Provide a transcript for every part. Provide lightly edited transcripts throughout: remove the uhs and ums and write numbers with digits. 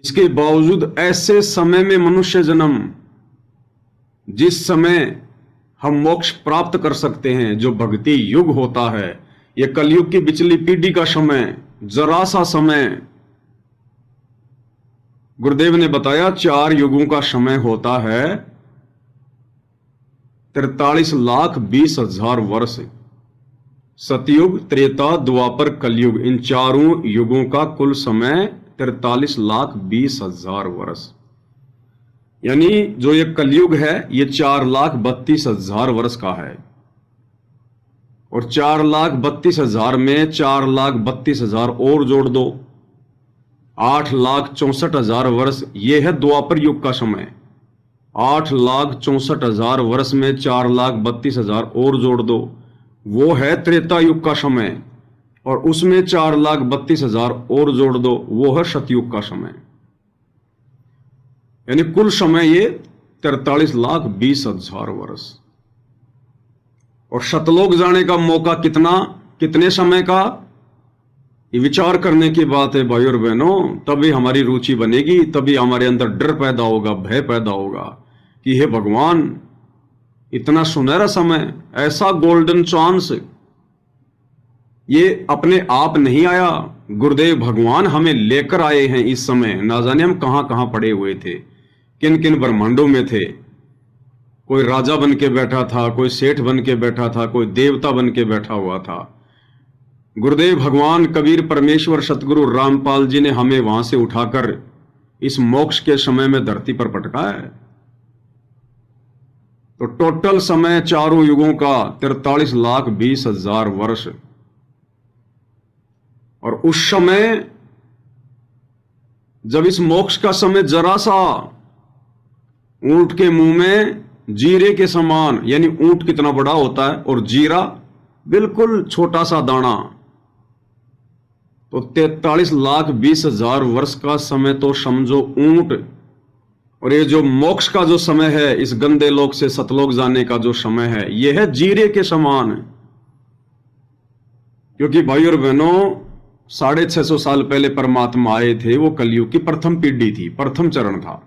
इसके बावजूद ऐसे समय में मनुष्य जन्म, जिस समय हम मोक्ष प्राप्त कर सकते हैं, जो भक्ति युग होता है, यह कलयुग की बिचली पीढ़ी का समय, जरा सा समय। गुरुदेव ने बताया 4 युगों का समय होता है 43,20,000 वर्ष। सतयुग, त्रेता, द्वापर, कलयुग, इन चारों युगों का कुल समय 43,20,000 वर्ष। यानी जो ये कलयुग है ये 4,32,000 वर्ष का है, और 4,32,000 में 4,32,000 और जोड़ दो, 8,64,000 वर्ष। ये है द्वापर युग का समय। 8,64,000 वर्ष में 4,32,000 और जोड़ दो, वो है त्रेता युग का समय, और उसमें 4,32,000 और जोड़ दो, वो है सतयुग का समय। यानी कुल समय ये 43,20,000 वर्ष। और शतलोक जाने का मौका कितने समय का, ये विचार करने की बात है भाई और बहनों। तभी हमारी रुचि बनेगी, तभी हमारे अंदर डर पैदा होगा, भय पैदा होगा कि हे भगवान, इतना सुनहरा समय, ऐसा गोल्डन चांस, ये अपने आप नहीं आया, गुरुदेव भगवान हमें लेकर आए हैं। इस समय ना जाने हम कहां कहां पड़े हुए थे, किन किन ब्रह्मांडों में थे। कोई राजा बन के बैठा था, कोई सेठ बन के बैठा था, कोई देवता बन के बैठा हुआ था। गुरुदेव भगवान कबीर परमेश्वर सतगुरु रामपाल जी ने हमें वहां से उठाकर इस मोक्ष के समय में धरती पर पटका है। तो टोटल समय चारों युगों का 43,20,000 वर्ष। और उस समय जब इस मोक्ष का समय जरा सा ऊंट के मुंह में जीरे के समान, यानी ऊंट कितना बड़ा होता है और जीरा बिल्कुल छोटा सा दाना, तो 43,20,000 वर्ष का समय तो समझो ऊंट। और ये जो मोक्ष का जो समय है, इस गंदे लोक से सतलोक जाने का जो समय है, यह है जीरे के समान। क्योंकि भाई और बहनों, 650 साल पहले परमात्मा आए थे, वो कलयुग की प्रथम पीढ़ी थी, प्रथम चरण था।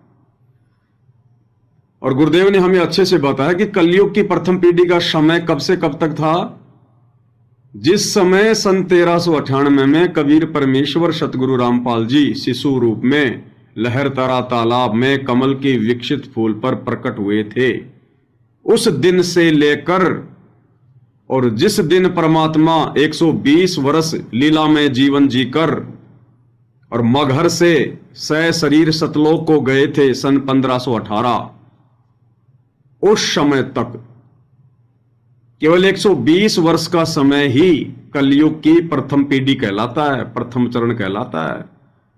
और गुरुदेव ने हमें अच्छे से बताया कि कलयुग की प्रथम पीढ़ी का समय कब से कब तक था। जिस समय सन 1398 में कबीर परमेश्वर सतगुरु रामपाल जी शिशु रूप में लहरतारा तालाब में कमल के विकसित फूल पर प्रकट हुए थे, उस दिन से लेकर और जिस दिन परमात्मा 120 वर्ष लीला में जीवन जीकर और मगहर से शरीर सतलोक को गए थे सन 1518, उस समय तक केवल 120 वर्ष का समय ही कलयुग की प्रथम पीढ़ी कहलाता है, प्रथम चरण कहलाता है।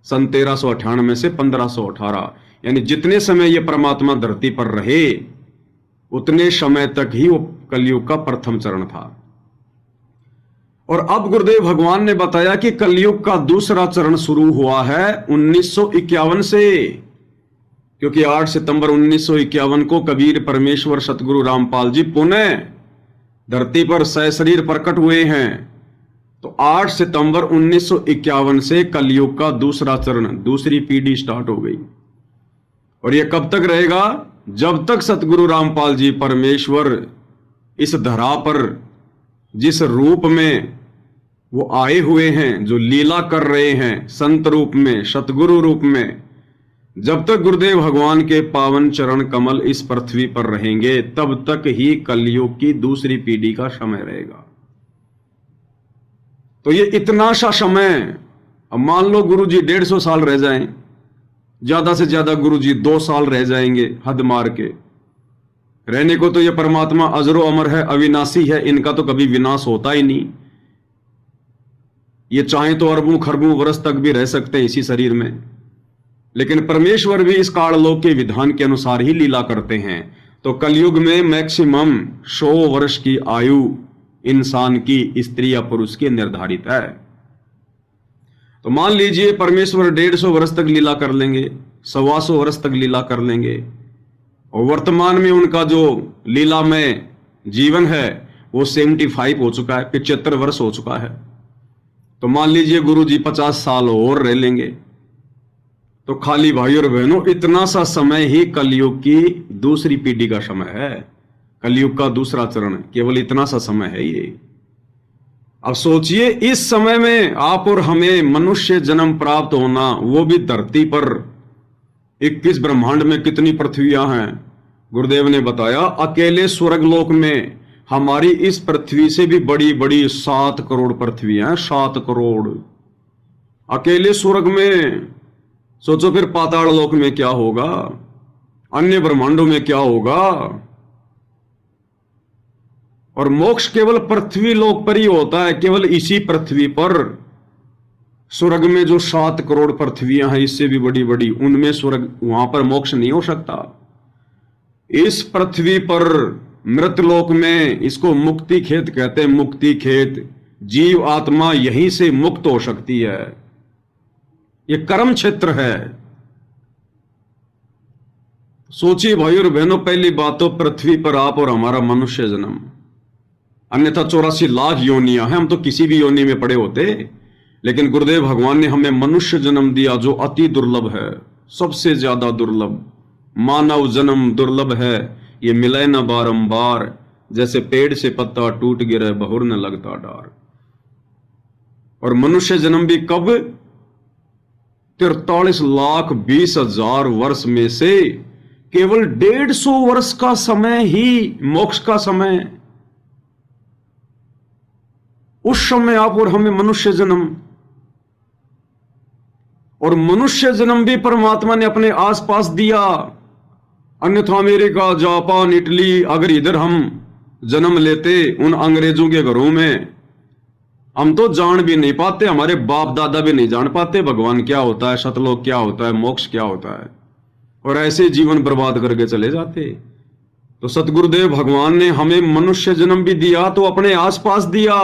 सन 1398 से 1518, यानी जितने समय ये परमात्मा धरती पर रहे उतने समय तक ही वो कलयुग का प्रथम चरण था। और अब गुरुदेव भगवान ने बताया कि कलयुग का दूसरा चरण शुरू हुआ है 1951 से, क्योंकि 8 सितंबर 1951 को कबीर परमेश्वर सतगुरु रामपाल जी पुनः धरती पर सशरीर प्रकट हुए हैं। तो 8 सितंबर 1951 से कलयुग का दूसरा चरण, दूसरी पीढ़ी स्टार्ट हो गई। और यह कब तक रहेगा? जब तक सतगुरु रामपाल जी परमेश्वर इस धरा पर जिस रूप में वो आए हुए हैं, जो लीला कर रहे हैं संत रूप में, सतगुरु रूप में, जब तक गुरुदेव भगवान के पावन चरण कमल इस पृथ्वी पर रहेंगे, तब तक ही कलयुग की दूसरी पीढ़ी का समय रहेगा। तो ये इतना सा समय, अब मान लो गुरुजी 150 साल रह जाएं, ज्यादा से ज्यादा गुरुजी 2 साल रह जाएंगे हद मार के। रहने को तो ये परमात्मा अजरो अमर है, अविनाशी है, इनका तो कभी विनाश होता ही नहीं। ये चाहे तो अरबों खरबों वर्ष तक भी रह सकते हैं इसी शरीर में, लेकिन परमेश्वर भी इस काललोक के विधान के अनुसार ही लीला करते हैं। तो कलयुग में मैक्सिमम 100 वर्ष की आयु इंसान की, स्त्री या पुरुष की निर्धारित है। तो मान लीजिए परमेश्वर 150 वर्ष तक लीला कर लेंगे, 125 वर्ष तक लीला कर लेंगे, और वर्तमान में उनका जो लीला में जीवन है वो 75 हो चुका है, 75 वर्ष हो चुका है। तो मान लीजिए गुरु जी 50 साल और रह लेंगे, तो खाली भाई और बहनों इतना सा समय ही कलयुग की दूसरी पीढ़ी का समय है, कलयुग का दूसरा चरण, केवल इतना सा समय है ये। अब सोचिए इस समय में आप और हमें मनुष्य जन्म प्राप्त होना, वो भी धरती पर 21 ब्रह्मांड में कितनी पृथ्वियां हैं। गुरुदेव ने बताया अकेले स्वर्ग लोक में हमारी इस पृथ्वी से भी बड़ी बड़ी 7 करोड़ पृथ्वियां हैं, 7 करोड़ अकेले स्वर्ग में। सोचो फिर पाताल लोक में क्या होगा, अन्य ब्रह्मांडों में क्या होगा। और मोक्ष केवल पृथ्वी लोक पर ही होता है, केवल इसी पृथ्वी पर। स्वर्ग में जो 7 करोड़ पृथ्वियां हैं इससे भी बड़ी बड़ी, उनमें स्वर्ग, वहां पर मोक्ष नहीं हो सकता। इस पृथ्वी पर मृतलोक में, इसको मुक्ति खेत कहते हैं, मुक्ति खेत, जीव आत्मा यहीं से मुक्त हो सकती है। ये कर्म क्षेत्र है। सोचिए भाई और बहनों, पहली बात तो पृथ्वी पर आप और हमारा मनुष्य जन्म, अन्यथा 84 लाख योनियां हैं, हम तो किसी भी योनि में पड़े होते। लेकिन गुरुदेव भगवान ने हमें मनुष्य जन्म दिया जो अति दुर्लभ है, सबसे ज्यादा दुर्लभ। मानव जन्म दुर्लभ है, ये मिले न बारंबार, जैसे पेड़ से पत्ता टूट गिरे बहुर न लगता डार। और मनुष्य जन्म भी कब? 43,20,000 वर्ष में से केवल 150 वर्ष का समय ही मोक्ष का समय। उस समय आप और हमें मनुष्य जन्म, और मनुष्य जन्म भी परमात्मा ने अपने आसपास दिया। अन्यथा अमेरिका, जापान, इटली, अगर इधर हम जन्म लेते उन अंग्रेजों के घरों में, हम तो जान भी नहीं पाते, हमारे बाप दादा भी नहीं जान पाते भगवान क्या होता है, सतलोक क्या होता है, मोक्ष क्या होता है, और ऐसे जीवन बर्बाद करके चले जाते। तो सतगुरुदेव भगवान ने हमें मनुष्य जन्म भी दिया तो अपने आसपास दिया।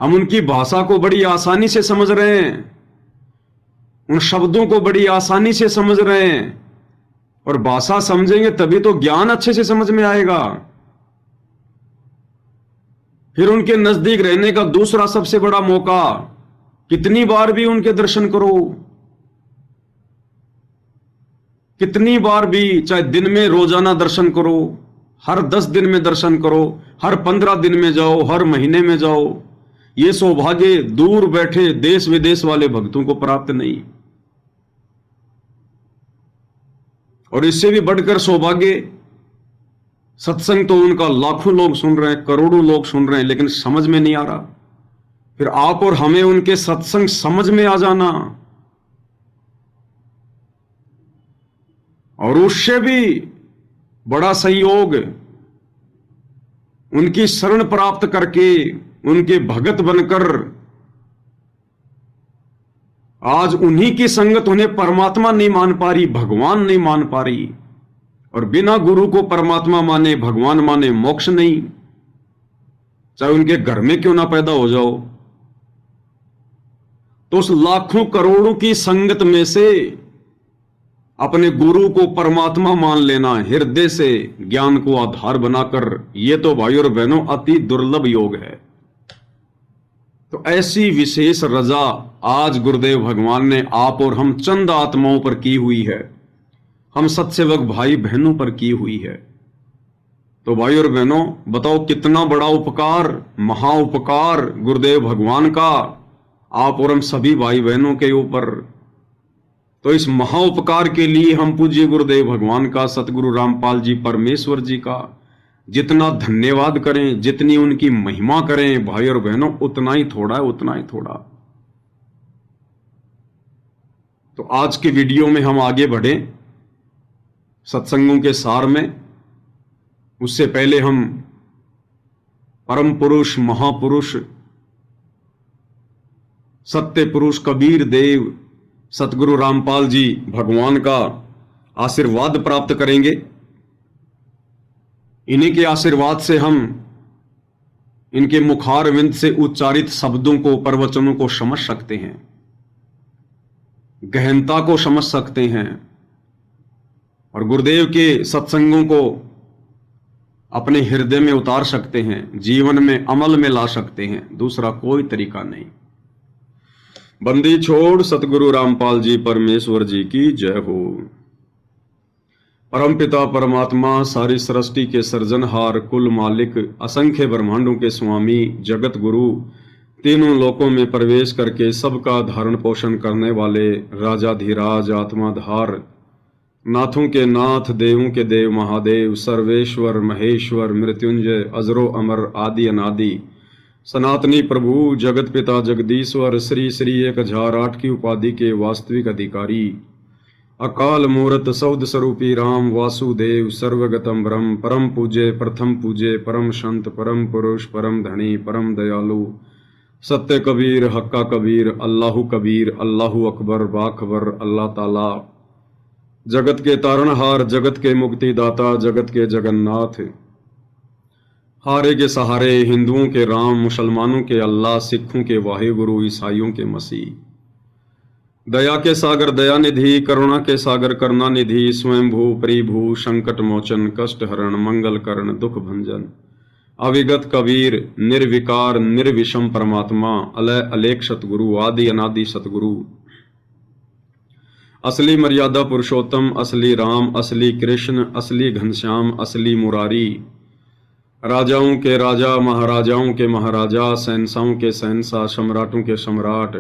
हम उनकी भाषा को बड़ी आसानी से समझ रहे हैं, उन शब्दों को बड़ी आसानी से समझ रहे हैं, और भाषा समझेंगे तभी तो ज्ञान अच्छे से समझ में आएगा। फिर उनके नजदीक रहने का दूसरा सबसे बड़ा मौका, कितनी बार भी उनके दर्शन करो, कितनी बार भी, चाहे दिन में रोजाना दर्शन करो, हर 10 दिन में दर्शन करो, हर 15 दिन में जाओ, हर महीने में जाओ। ये सौभाग्य दूर बैठे देश विदेश वाले भक्तों को प्राप्त नहीं। और इससे भी बढ़कर सौभाग्य, सत्संग तो उनका लाखों लोग सुन रहे हैं, करोड़ों लोग सुन रहे हैं, लेकिन समझ में नहीं आ रहा। फिर आप और हमें उनके सत्संग समझ में आ जाना, और उससे भी बड़ा संयोग, उनकी शरण प्राप्त करके, उनके भगत बनकर, आज उन्हीं की संगत उन्हें परमात्मा नहीं मान पा रही, भगवान नहीं मान पा रही। और बिना गुरु को परमात्मा माने, भगवान माने, मोक्ष नहीं, चाहे उनके घर में क्यों ना पैदा हो जाओ। तो उस लाखों करोड़ों की संगत में से अपने गुरु को परमात्मा मान लेना, हृदय से ज्ञान को आधार बनाकर, यह तो भाई और बहनों अति दुर्लभ योग है। तो ऐसी विशेष रजा आज गुरुदेव भगवान ने आप और हम चंद आत्माओं पर की हुई है, हम सत्सेवक भाई बहनों पर की हुई है। तो भाई और बहनों बताओ कितना बड़ा उपकार, महा उपकार गुरुदेव भगवान का आप और हम सभी भाई बहनों के ऊपर। तो इस महा उपकार के लिए हम पूज्य गुरुदेव भगवान का, सतगुरु रामपाल जी परमेश्वर जी का जितना धन्यवाद करें, जितनी उनकी महिमा करें भाई और बहनों, उतना ही थोड़ा है, उतना ही थोड़ा। तो आज के वीडियो में हम आगे बढ़े सत्संगों के सार में। उससे पहले हम परम पुरुष, महापुरुष, सत्य पुरुष कबीर देव सतगुरु रामपाल जी भगवान का आशीर्वाद प्राप्त करेंगे। इन्हीं के आशीर्वाद से हम इनके मुखारविंद से उच्चारित शब्दों को, प्रवचनों को समझ सकते हैं, गहनता को समझ सकते हैं, और गुरुदेव के सत्संगों को अपने हृदय में उतार सकते हैं, जीवन में अमल में ला सकते हैं। दूसरा कोई तरीका नहीं। बंदी छोड़ सतगुरु रामपाल जी परमेश्वर जी की जय हो। परमपिता परमात्मा सारी सृष्टि के सृजनहार, कुल मालिक, असंख्य ब्रह्मांडों के स्वामी, जगत गुरु, तीनों लोकों में प्रवेश करके सबका धारण पोषण करने वाले राजाधिराज, आत्माधार, नाथों के नाथ, देवों के देव महादेव, सर्वेश्वर महेश्वर, मृत्युंजय, अजरो अमर, आदि अनादि, सनातनी प्रभु, जगत पिता जगदीश्वर, श्री श्री 1008 की उपाधि के वास्तविक अधिकारी, अकाल मूर्त सौद स्वरूपी राम वासुदेव, सर्वगतम ब्रह्म, परम पूज्य, प्रथम पूज्य, परम संत, परम पुरुष, परम धनी, परम दयालु, सत्य कबीर, हक्का कबीर, कबीर, अल्लाहु अकबर, बाखबर, अल्लाह ताला, जगत के तारणहार, जगत के मुक्तिदाता, जगत के जगन्नाथ, हारे के सहारे, हिंदुओं के राम, मुसलमानों के अल्लाह, सिखों के वाहिगुरु, ईसाइयों के मसीह, दया के सागर दयानिधि, करुणा के सागर करुणानिधि, स्वयंभू परिभू, संकट मोचन, कष्ट हरण, मंगल करण, दुख भंजन, अविगत कबीर, निर्विकार निर्विषम परमात्मा, अलय अलेख सतगुरु, आदि अनादि सतगुरु, असली मर्यादा पुरुषोत्तम, असली राम, असली कृष्ण, असली घनश्याम, असली मुरारी, राजाओं के राजा, महाराजाओं के महाराजा, शहंशाहों के शहंशाह, सम्राटों के सम्राट,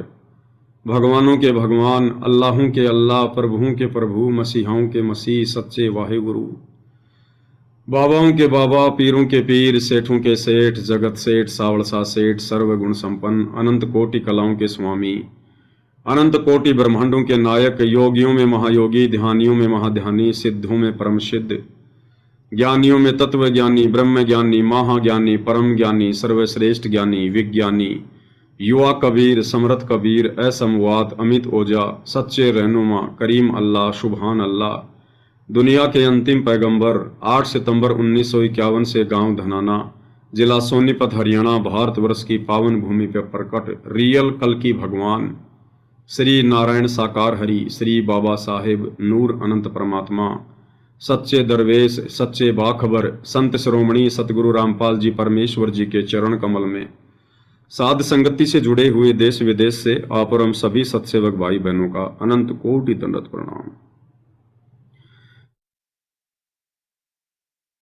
भगवानों के भगवान, अल्लाहों के अल्लाह, प्रभुओं के प्रभु, मसीहाओं के मसीह, सच्चे वाहिगुरु, बाबाओं के बाबा, पीरों के पीर, सेठों के सेठ, जगत सेठ, सावड़सा सेठ, सर्वगुण संपन्न, अनंत कोटि कलाओं के स्वामी, अनंत कोटि ब्रह्मांडों के नायक, योगियों में महायोगी, ध्यानियों में महाध्यानी, सिद्धों में परम सिद्ध, ज्ञानियों में तत्व ज्ञानी, ब्रह्म ज्ञानी, महाज्ञानी, परम ज्ञानी, सर्वश्रेष्ठ ज्ञानी, विज्ञानी, युवा कबीर, समरथ कबीर, असमवात, अमित ओजा, सच्चे रहनुमा, करीम अल्लाह, सुबहान अल्लाह, दुनिया के अंतिम पैगंबर, 8 सितंबर 1951 से गांव धनाना, जिला सोनीपत, हरियाणा, भारतवर्ष की पावन भूमि पर प्रकट रियल कल की भगवान, श्री नारायण साकार हरि, श्री बाबा साहेब नूर अनंत परमात्मा, सच्चे दरवेश, सच्चे बाखबर, संत श्रोमणी सतगुरु रामपाल जी परमेश्वर जी के चरण कमल में साध संगति से जुड़े हुए देश विदेश से आप और हम सभी सत्सेवक भाई बहनों का अनंत कोटि दंडवत प्रणाम।